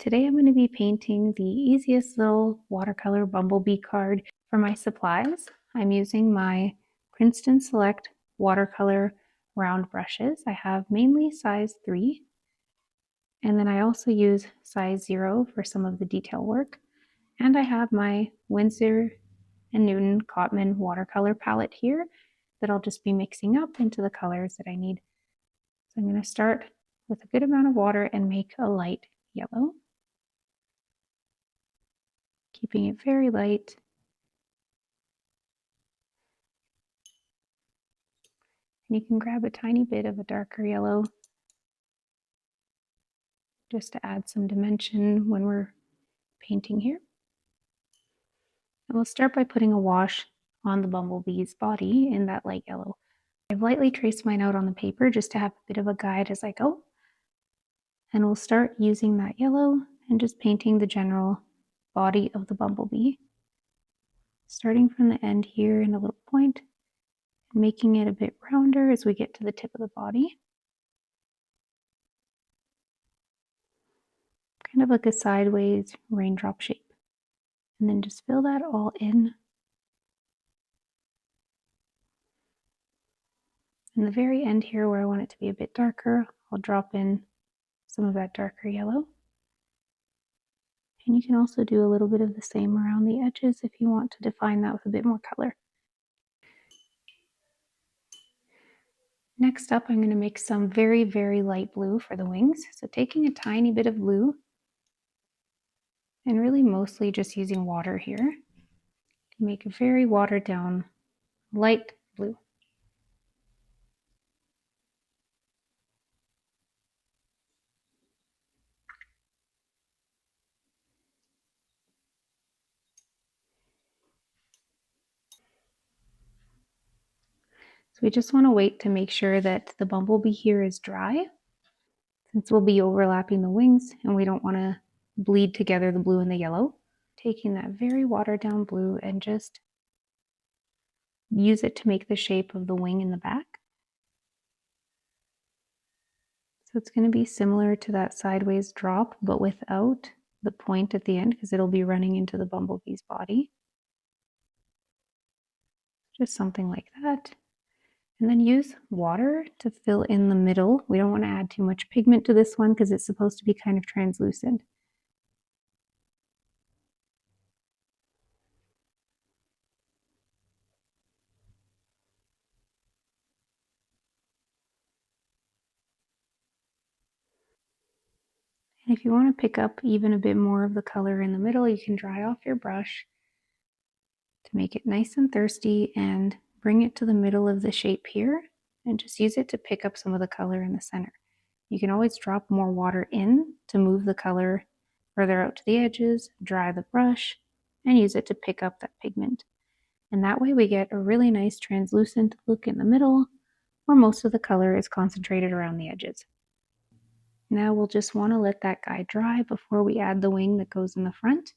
Today I'm going to be painting the easiest little watercolor Bumblebee card for my supplies. I'm using my Princeton Select Watercolor round brushes. I have mainly size 3, and then I also use size 0 for some of the detail work. And I have my Winsor & Newton Cotman watercolor palette here that I'll just be mixing up into the colors that I need. So I'm going to start with a good amount of water and make a light yellow, keeping it very light. And you can grab a tiny bit of a darker yellow just to add some dimension when we're painting here. And we'll start by putting a wash on the bumblebee's body in that light yellow. I've lightly traced mine out on the paper just to have a bit of a guide as I go. And we'll start using that yellow and just painting the general body of the bumblebee, starting from the end here in a little point, and making it a bit rounder as we get to the tip of the body. Kind of like a sideways raindrop shape. And then just fill that all in. In the very end here where I want it to be a bit darker, I'll drop in some of that darker yellow. And you can also do a little bit of the same around the edges if you want to define that with a bit more color. Next up, I'm going to make some very, very light blue for the wings. So taking a tiny bit of blue and really mostly just using water here to make a very watered down light blue. So we just want to wait to make sure that the bumblebee here is dry, since we'll be overlapping the wings and we don't want to bleed together the blue and the yellow. Taking that very watered down blue and just use it to make the shape of the wing in the back. So it's going to be similar to that sideways drop, but without the point at the end, because it'll be running into the bumblebee's body. Just something like that. And then use water to fill in the middle. We don't want to add too much pigment to this one because it's supposed to be kind of translucent. And if you want to pick up even a bit more of the color in the middle, you can dry off your brush to make it nice and thirsty and bring it to the middle of the shape here and just use it to pick up some of the color in the center. You can always drop more water in to move the color further out to the edges, dry the brush, and use it to pick up that pigment. And that way we get a really nice translucent look in the middle where most of the color is concentrated around the edges. Now we'll just want to let that guy dry before we add the wing that goes in the front.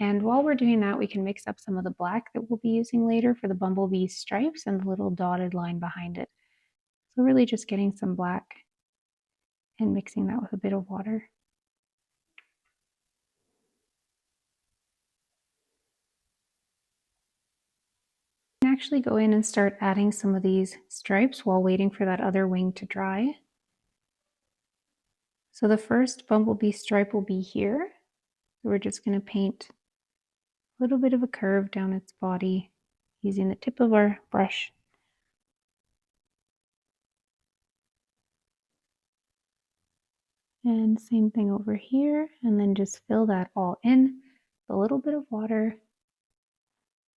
And while we're doing that, we can mix up some of the black that we'll be using later for the bumblebee stripes and the little dotted line behind it. So really just getting some black and mixing that with a bit of water. You can actually go in and start adding some of these stripes while waiting for that other wing to dry. So the first bumblebee stripe will be here. We're just going to paint a little bit of a curve down its body using the tip of our brush. And same thing over here, and then just fill that all in with a little bit of water,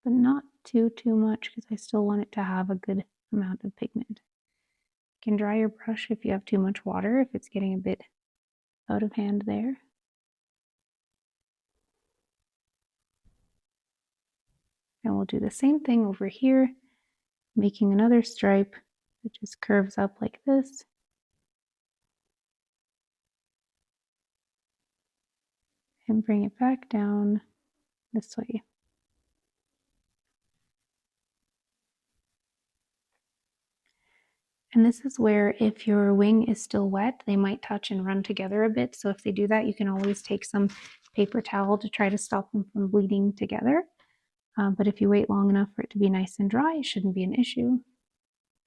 but not too much because I still want it to have a good amount of pigment. You can dry your brush if you have too much water, if it's getting a bit out of hand there. And we'll do the same thing over here, making another stripe that just curves up like this. And bring it back down this way. And this is where if your wing is still wet, they might touch and run together a bit. So if they do that, you can always take some paper towel to try to stop them from bleeding together. But if you wait long enough for it to be nice and dry, it shouldn't be an issue.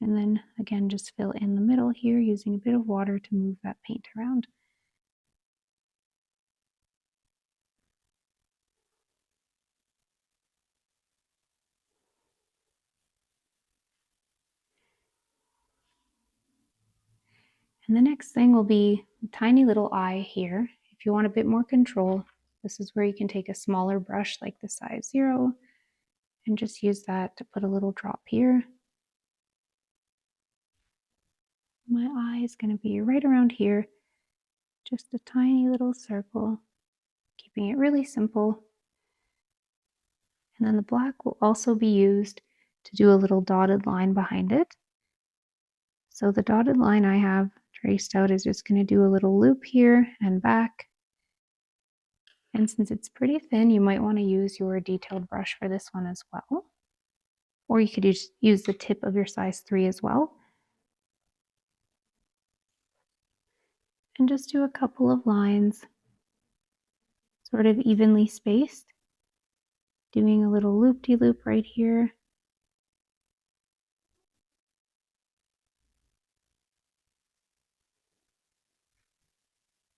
And then again, just fill in the middle here using a bit of water to move that paint around. And the next thing will be a tiny little eye here. If you want a bit more control, this is where you can take a smaller brush like the size 0 and just use that to put a little drop here. My eye is going to be right around here, just a tiny little circle, keeping it really simple. And then the black will also be used to do a little dotted line behind it. So the dotted line I have traced out is just going to do a little loop here and back. And since it's pretty thin, you might want to use your detailed brush for this one as well. Or you could use the tip of your size 3 as well. And just do a couple of lines, sort of evenly spaced. Doing a little loop-de-loop right here.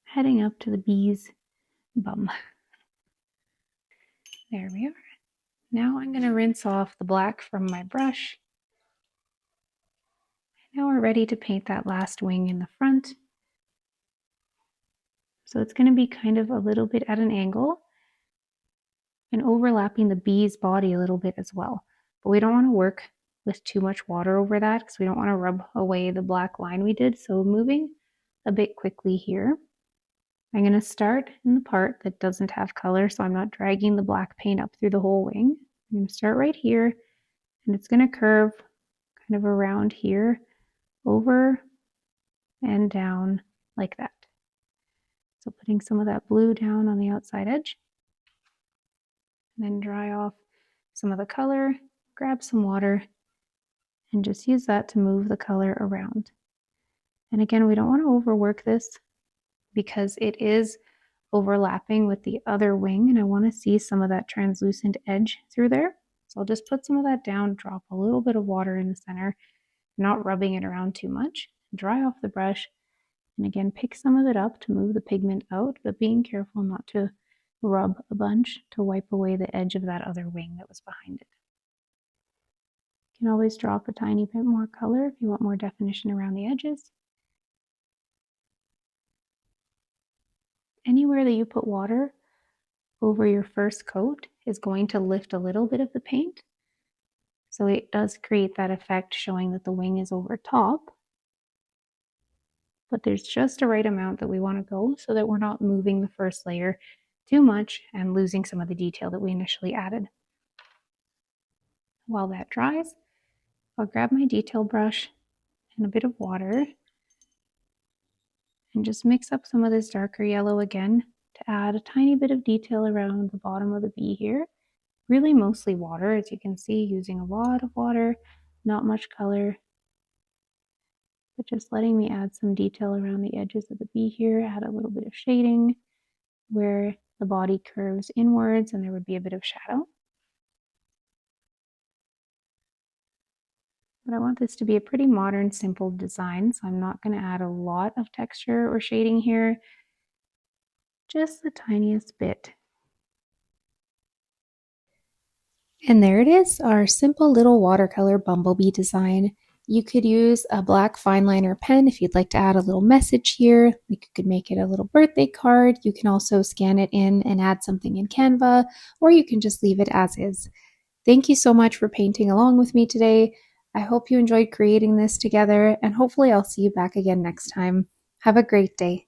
Heading up to the bee's bum. There we are. Now I'm going to rinse off the black from my brush. Now we're ready to paint that last wing in the front. So it's going to be kind of a little bit at an angle and overlapping the bee's body a little bit as well. But we don't want to work with too much water over that because we don't want to rub away the black line we did. So moving a bit quickly here. I'm going to start in the part that doesn't have color, so I'm not dragging the black paint up through the whole wing. I'm going to start right here, and it's going to curve kind of around here, over and down like that. So putting some of that blue down on the outside edge, and then dry off some of the color, grab some water, and just use that to move the color around. And again, we don't want to overwork this because it is overlapping with the other wing, and I want to see some of that translucent edge through there. So I'll just put some of that down, drop a little bit of water in the center, not rubbing it around too much, dry off the brush, and again pick some of it up to move the pigment out, but being careful not to rub a bunch to wipe away the edge of that other wing that was behind it. You can always drop a tiny bit more color if you want more definition around the edges. Anywhere that you put water over your first coat is going to lift a little bit of the paint. So it does create that effect showing that the wing is over top. But there's just a right amount that we want to go so that we're not moving the first layer too much and losing some of the detail that we initially added. While that dries, I'll grab my detail brush and a bit of water and just mix up some of this darker yellow again to add a tiny bit of detail around the bottom of the bee here. Really mostly water, as you can see, using a lot of water, not much color, but just letting me add some detail around the edges of the bee here, add a little bit of shading where the body curves inwards and there would be a bit of shadow. But I want this to be a pretty modern, simple design, so I'm not going to add a lot of texture or shading here, just the tiniest bit. And there it is, our simple little watercolor bumblebee design. You could use a black fine liner pen if you'd like to add a little message here. You could make it a little birthday card. You can also scan it in and add something in Canva, or you can just leave it as is. Thank you so much for painting along with me today. I hope you enjoyed creating this together, and hopefully I'll see you back again next time. Have a great day.